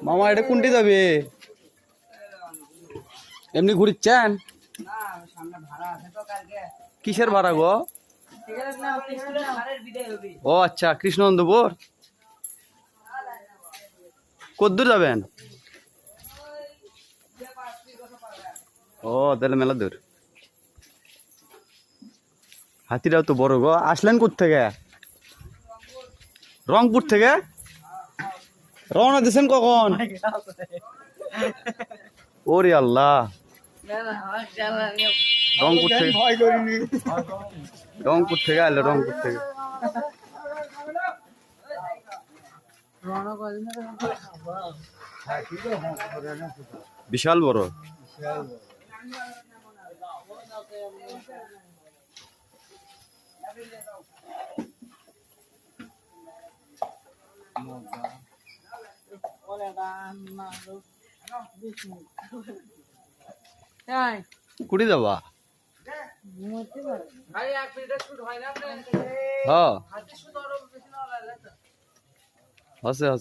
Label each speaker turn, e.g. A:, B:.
A: মামা এটা কোনটি যাবে? এমনি ঘুরিচ্ছেন? কিসের ভাড়া গো? ও আচ্ছা, কৃষ্ণনন্দপুর। কদ্দূর যাবেন? ও তাহলে মেলা দূর। হাতিটাও তো বড় গো। আসলেন কোত্থেকে? রংপুর থেকে? রওনা দিয়েছেন কখন? ওরে আল্লাহ, রংপুর থেকে আইলো, রংপুর থেকে। বিশাল বড়। কুড়ি যাবা? হ্যাঁ আছে আছে।